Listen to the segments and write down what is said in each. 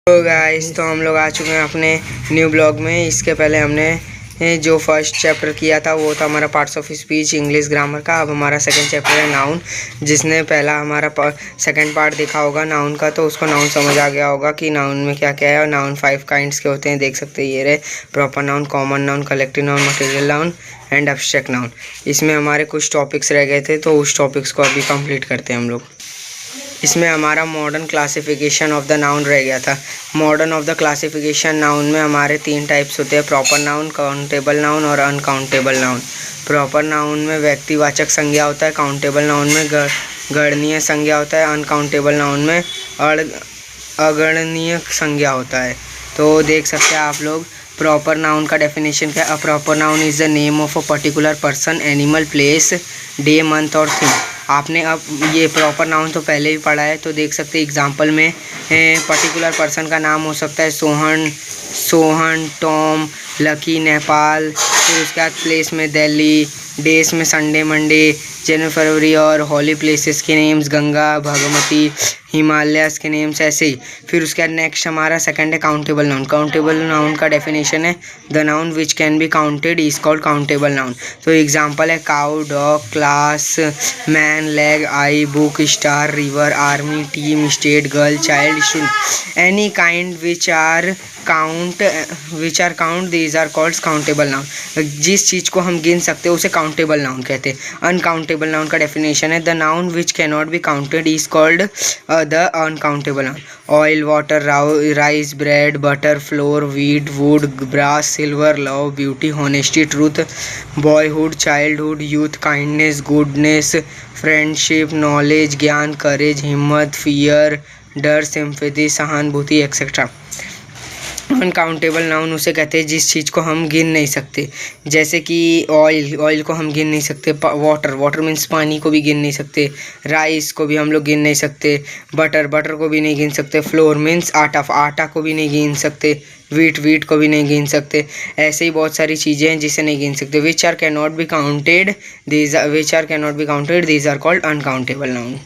तो गाइस, तो हम लोग आ चुके हैं अपने न्यू ब्लॉग में। इसके पहले हमने जो फर्स्ट चैप्टर किया था वो था हमारा parts of speech English grammar का। अब हमारा सेकंड चैप्टर है नाउन। जिसने पहला हमारा सेकंड पार्ट देखा होगा नाउन का, तो उसको नाउन समझ आ गया होगा कि नाउन में क्या क्या है। और नाउन 5 काइंड्स के होते हैं, देख सकते हैं ये रहे: proper noun, common noun, collective noun, material noun and abstract noun. इसमें हमारे कुछ टॉपिक्स रह गए थे, तो उस टॉपिक्स को अभी कंप्लीट करते हैं हम लोग। इसमें हमारा modern classification of the noun रह गया था। Modern of the classification noun में हमारे 3 टाइप्स होते हैं: प्रॉपर नाउन, काउंटेबल नाउन और अनकाउंटेबल नाउन। प्रॉपर नाउन में व्यक्तिवाचक संज्ञा होता है, काउंटेबल नाउन में गणनीय संज्ञा होता है, अनकाउंटेबल नाउन में अगणनीय संज्ञा होता है। तो देख सकते हैं आप लोग प्रॉपर नाउन का डेफिनेशन क्या है। A proper noun is the name of a particular person, animal, place, day, month और थिंग। आपने अब ये प्रॉपर नाउन तो पहले भी पढ़ा है, तो देख सकते हैं एग्जांपल में पर्टिकुलर पर्सन का नाम हो सकता है सोहन, टॉम, लकी, नेपाल। फिर उसके बाद प्लेस में दिल्ली, डेज में संडे, मंडे, जनवरी, फरवरी और हॉली प्लेसेस के नेम्स गंगा, भगवती, हिमालयास के नेम्स ऐसे ही। फिर उसके बाद नेक्स्ट हमारा सेकंड है काउंटेबल नाउन। काउंटेबल नाउन का डेफिनेशन है: the noun which can be counted is called countable noun. तो एग्जांपल है cow, dog, class, man, leg, eye, book, star, river, army, team, state, girl, child, student, any kind which are count these are called countable noun. जिस चीज़ को हम गिन सकते हैं उसे काउंटेबल नाउन कहते हैं। अनकाउंटेबल नाउन का डेफिनेशन है: the noun which can not be counted is called the uncountable noun. Oil, water, rice, bread, butter, flour, wheat, wood, brass, silver, love, beauty, honesty, truth, boyhood, childhood, youth, kindness, goodness, friendship, knowledge, ज्ञान, courage, हिम्मत, fear, डर, sympathy, सहानुभूति etcetera. Uncountable noun उसे कहते हैं जिस चीज़ को हम गिन नहीं सकते, जैसे कि ऑयल को हम गिन नहीं सकते, वाटर मीन्स पानी को भी गिन नहीं सकते, राइस को भी हम लोग गिन नहीं सकते, बटर को भी नहीं गिन सकते, फ्लोर मीन्स आटा को भी नहीं गिन सकते, वीट को भी नहीं गिन सकते। ऐसे ही बहुत सारी चीज़ें हैं जिसे नहीं गिन सकते। Which are can not be counted these are called uncountable noun.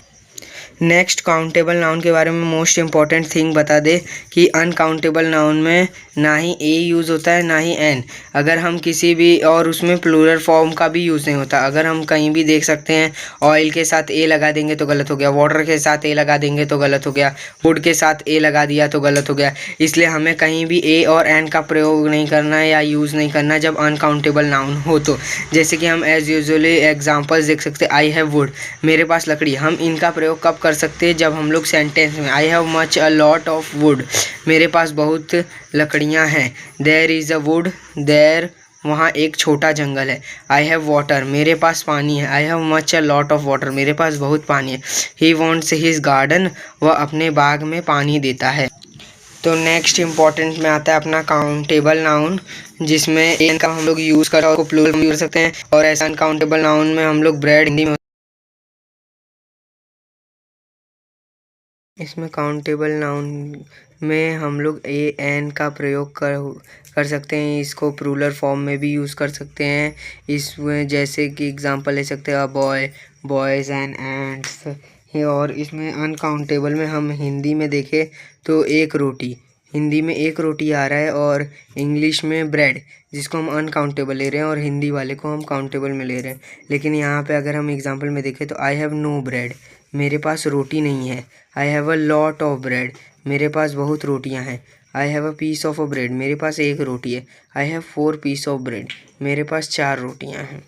Next countable noun के बारे में मोस्ट इंपॉर्टेंट थिंग बता दे कि अनकाउंटेबल नाउन में ना ही ए यूज़ होता है ना ही एन। अगर हम किसी भी, और उसमें प्लूरल फॉर्म का भी यूज़ नहीं होता। अगर हम कहीं भी देख सकते हैं ऑयल के साथ ए लगा देंगे तो गलत हो गया, वाटर के साथ ए लगा देंगे तो गलत हो गया, वुड के साथ ए लगा दिया तो गलत हो गया। इसलिए हमें कहीं भी ए और एन का प्रयोग नहीं करना है या यूज़ नहीं करना जब अनकाउंटेबल नाउन हो तो। जैसे कि हम एज यूजुअली एग्जाम्पल्स देख सकते हैं: आई हैव वुड, मेरे पास लकड़ी। हम इनका प्रयोग कब कर सकते हैं? जब हम लोग सेंटेंस में I have much a lot of wood, मेरे पास बहुत लकड़ियाँ हैं। There is a wood, there, वहाँ एक छोटा जंगल है। आई हैव वाटर, मेरे पास पानी है। I have much a lot of water, मेरे पास बहुत पानी है। ही वॉन्ट्स हिज गार्डन, वह अपने बाग में पानी देता है। तो नेक्स्ट इंपॉर्टेंट में आता है अपना काउंटेबल नाउन, जिसमें एन का हम लोग यूज़ कर प्लूरल यूज़ कर सकते हैं। और ऐसा अनकाउंटेबल नाउन में हम लोग ब्रेड, हिंदी में, इसमें काउंटेबल नाउन में हम लोग ए एन का प्रयोग कर सकते हैं। इसको प्लूरल फॉर्म में भी यूज़ कर सकते हैं। इसमें जैसे कि एग्जांपल ले सकते हैं: बॉय, बॉयज़ एंड एंड्स। और इसमें अनकाउंटेबल में हम हिंदी में देखें तो एक रोटी, हिंदी में एक रोटी आ रहा है, और इंग्लिश में ब्रेड, जिसको हम अनकाउंटेबल ले रहे हैं और हिंदी वाले को हम काउंटेबल में ले रहे हैं। लेकिन यहाँ पे अगर हम एग्जांपल में देखें तो आई हैव नो ब्रेड, मेरे पास रोटी नहीं है। I have a lot of bread, मेरे पास बहुत रोटियां हैं। I have a piece of a bread, मेरे पास एक रोटी है। I have 4 piece of bread, मेरे पास 4 रोटियां हैं।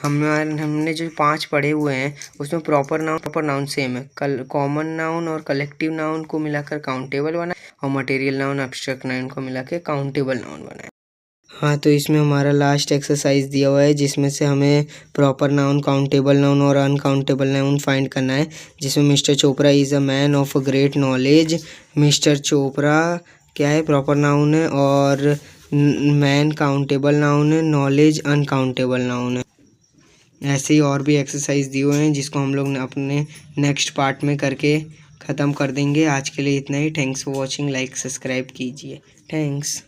हमने जो 5 पढ़े हुए हैं उसमें प्रॉपर नाउन सेम है। कॉमन नाउन और कलेक्टिव नाउन को मिलाकर काउंटेबल बना, और मटेरियल नाउन, एब्स्ट्रैक्ट नाउन को मिलाकर काउंटेबल नाउन बनाया। हाँ, तो इसमें हमारा लास्ट एक्सरसाइज दिया हुआ है, जिसमें से हमें प्रॉपर नाउन, काउंटेबल नाउन और अनकाउंटेबल नाउन फाइंड करना है। जिसमें mister Chopra is a man of great knowledge. Mister Chopra क्या है? प्रॉपर नाउन है, और मैन काउंटेबल नाउन है, नॉलेज अनकाउंटेबल नाउन है। ऐसे ही और भी एक्सरसाइज दिए हुए हैं जिसको हम लोग अपने नेक्स्ट पार्ट में करके ख़त्म कर देंगे। आज के लिए इतना ही। Thanks for watching, like subscribe कीजिए। थैंक्स।